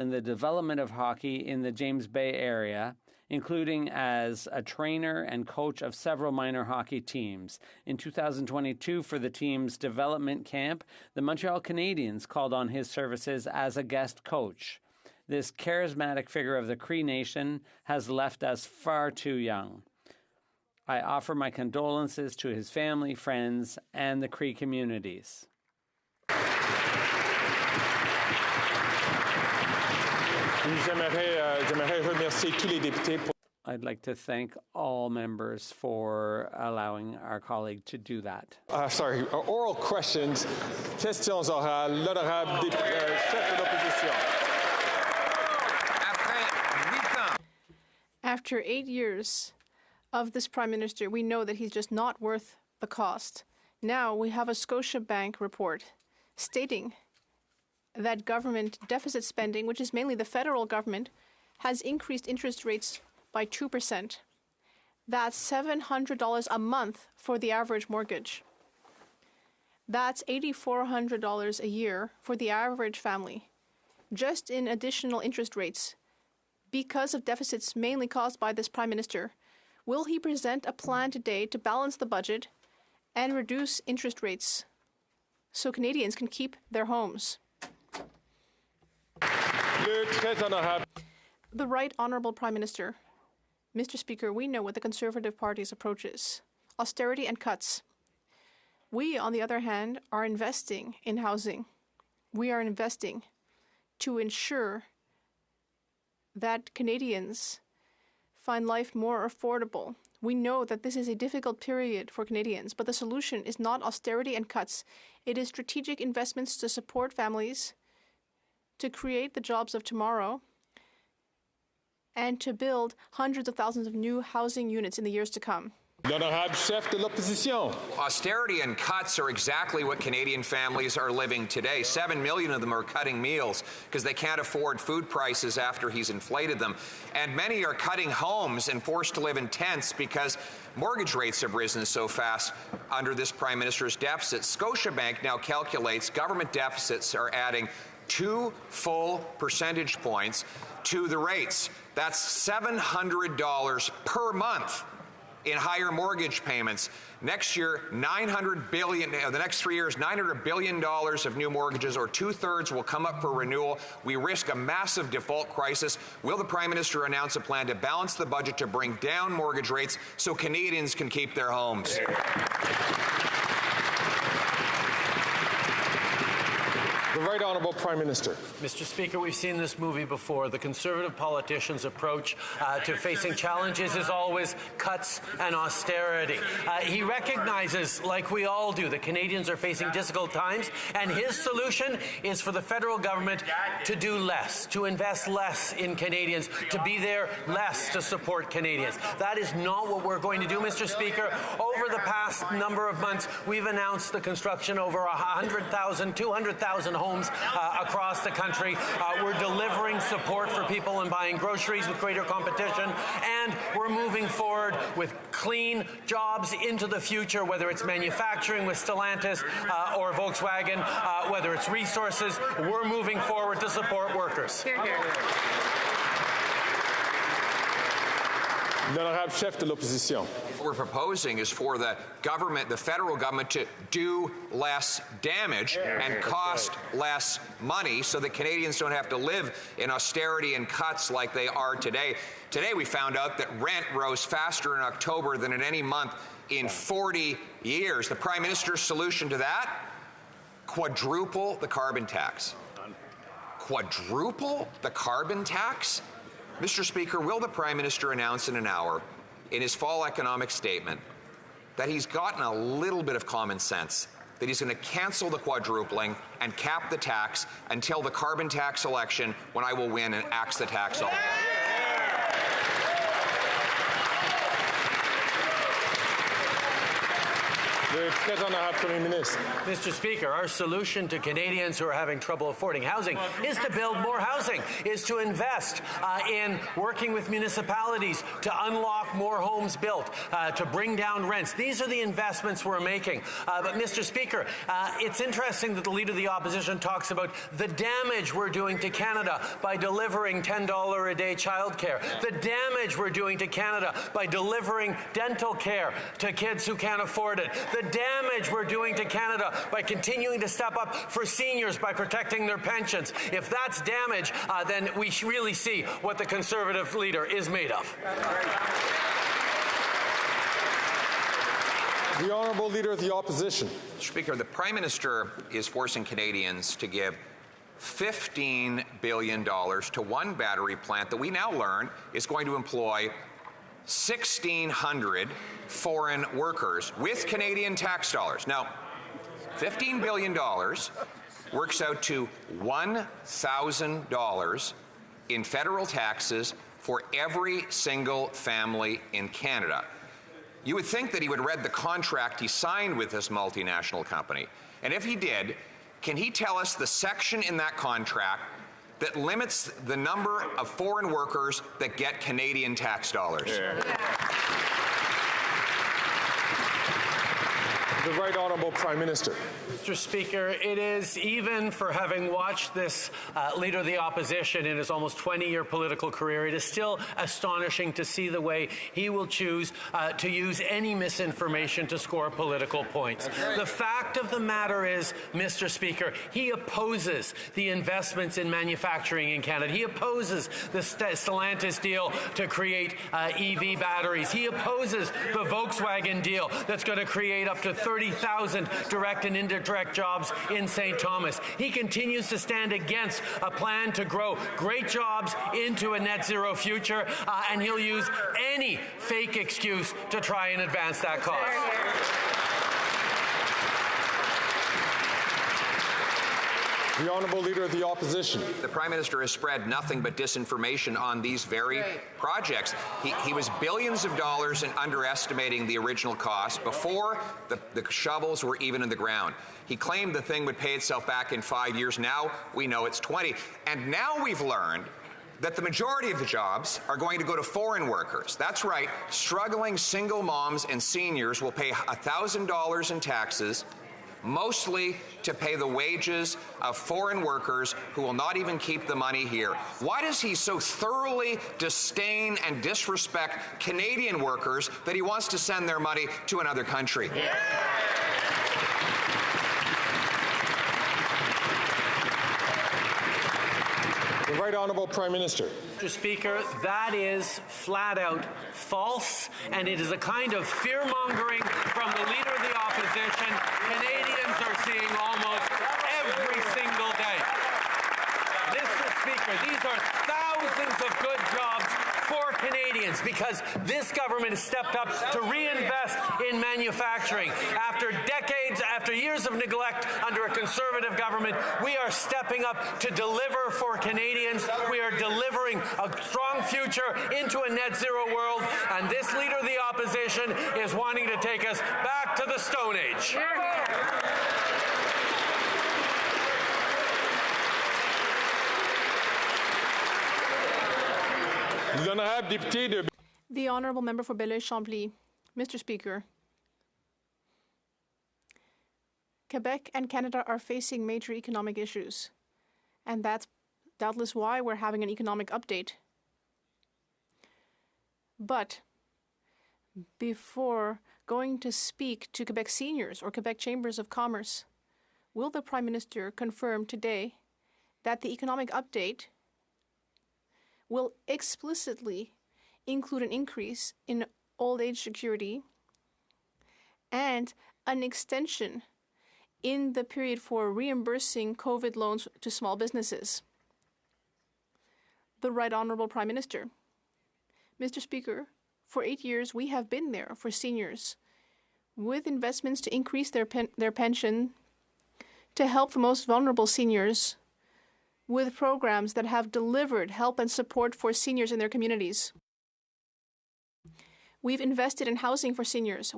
in the development of hockey in the James Bay area, including as a trainer and coach of several minor hockey teams. In 2022, for the team's development camp, the Montreal Canadiens called on his services as a guest coach. This charismatic figure of the Cree Nation has left us far too young. I offer my condolences to his family, friends, and the Cree communities. J'aimerais remercier tous les députés pour... I'd like to thank all members for allowing our colleague to do that. Oral questions. Questions orales. L'honorable chef de l'opposition. After 8 years of this Prime Minister, we know that he's just not worth the cost. Now we have a Scotiabank report stating that government deficit spending, which is mainly the federal government, has increased interest rates by 2%. That's $700 a month for the average mortgage. That's $8,400 a year for the average family, just in additional interest rates, because of deficits mainly caused by this Prime Minister. Will he present a plan today to balance the budget and reduce interest rates so Canadians can keep their homes? The Right Honourable Prime Minister. Mr. Speaker, we know what the Conservative Party's approach is: austerity and cuts. We, on the other hand, are investing in housing. We are investing to ensure that Canadians find life more affordable. We know that this is a difficult period for Canadians, but the solution is not austerity and cuts. It is strategic investments to support families, to create the jobs of tomorrow, and to build hundreds of thousands of new housing units in the years to come. L'honorable chef de l'opposition. Austerity and cuts are exactly what Canadian families are living today. 7 million of them are cutting meals because they can't afford food prices after he's inflated them. And many are cutting homes and forced to live in tents because mortgage rates have risen so fast under this Prime Minister's deficit. Scotiabank now calculates government deficits are adding 2 full percentage points to the rates. That's $700 per month in higher mortgage payments. Next year, $900 billion, the next 3 years, $900 billion of new mortgages, or 2/3 will come up for renewal. We risk a massive default crisis. Will the Prime Minister announce a plan to balance the budget to bring down mortgage rates so Canadians can keep their homes? The Right Honourable Prime Minister. Mr. Speaker, we've seen this movie before. The Conservative politician's approach to facing challenges is always cuts and austerity. He recognizes, like we all do, that Canadians are facing difficult times, and his solution is for the federal government to do less, to invest less in Canadians, to be there less to support Canadians. That is not what we're going to do, Mr. Speaker. Over the past number of months, we've announced the construction of over 100,000, 200,000 homes across the country. We're delivering support for people and buying groceries with greater competition, and we're moving forward with clean jobs into the future, whether it's manufacturing with Stellantis or Volkswagen, whether it's resources. We're moving forward to support workers. Hear, hear. L'honorable chef de l'opposition. What we're proposing is for the government, the federal government, to do less damage and cost less money so that Canadians don't have to live in austerity and cuts like they are today. Today we found out that rent rose faster in October than in any month in 40 years. The Prime Minister's solution to that? Quadruple the carbon tax. Quadruple the carbon tax? Mr. Speaker, will the Prime Minister announce in an hour in his fall economic statement that he's gotten a little bit of common sense, that he's going to cancel the quadrupling and cap the tax until the carbon tax election, when I will win and axe the tax all? Le très honorable Premier ministre. Mr. Speaker, our solution to Canadians who are having trouble affording housing is to build more housing, is to invest in working with municipalities to unlock more homes built, to bring down rents. These are the investments we're making. But, Mr. Speaker, it's interesting that the Leader of the Opposition talks about the damage we're doing to Canada by delivering $10 a day childcare, the damage we're doing to Canada by delivering dental care to kids who can't afford it, the damage we're doing to Canada by continuing to step up for seniors by protecting their pensions. If that's damage, then we really see what the Conservative leader is made of. The Honourable Leader of the Opposition. Mr. Speaker, the Prime Minister is forcing Canadians to give $15 billion to one battery plant that we now learn is going to employ 1,600 foreign workers with Canadian tax dollars. Now, $15 billion works out to $1,000 in federal taxes for every single family in Canada. You would think that he would have read the contract he signed with this multinational company. And if he did, can he tell us the section in that contract that limits the number of foreign workers that get Canadian tax dollars? The Right Honourable Prime Minister. Mr. Speaker, it is, even for having watched this Leader of the Opposition in his almost 20-year political career, it is still astonishing to see the way he will choose to use any misinformation to score political points. The fact of the matter is, Mr. Speaker, he opposes the investments in manufacturing in Canada. He opposes the Stellantis deal to create EV batteries. He opposes the Volkswagen deal that's going to create up to 30,000 direct and indirect jobs in St. Thomas. He continues to stand against a plan to grow great jobs into a net zero future, and he'll use any fake excuse to try and advance that cause. The Honourable Leader of the Opposition. The Prime Minister has spread nothing but disinformation on these very projects. He was billions of dollars in underestimating the original cost before the shovels were even in the ground. He claimed the thing would pay itself back in 5 years. Now we know it's 20. And now we've learned that the majority of the jobs are going to go to foreign workers. That's right. Struggling single moms and seniors will pay $1,000 in taxes, mostly to pay the wages of foreign workers who will not even keep the money here. Why does he so thoroughly disdain and disrespect Canadian workers that he wants to send their money to another country? The Right Honourable Prime Minister. Mr. Speaker, that is flat out false, and it is a kind of fear-mongering from the Leader of the Opposition Canadians are seeing almost every single day. Mr. Speaker, these are thousands of good jobs for Canadians because this government has stepped up to reinvest in manufacturing. After decades, after years of neglect under a Conservative government, we are stepping up to deliver for Canadians. We are delivering a strong future into a net zero world, and this Leader of the Opposition is wanting to take us back to the Stone Age. The Honourable Member for Belleuil-Chambly. Mr. Speaker, Quebec and Canada are facing major economic issues, and that's doubtless why we're having an economic update. But before going to speak to Quebec seniors or Quebec Chambers of Commerce, will the Prime Minister confirm today that the economic update will explicitly include an increase in old age security and an extension in the period for reimbursing COVID loans to small businesses? The Right Honourable Prime Minister. Mr. Speaker, for 8 years we have been there for seniors with investments to increase their pension, to help the most vulnerable seniors, with programs that have delivered help and support for seniors in their communities. We've invested in housing for seniors.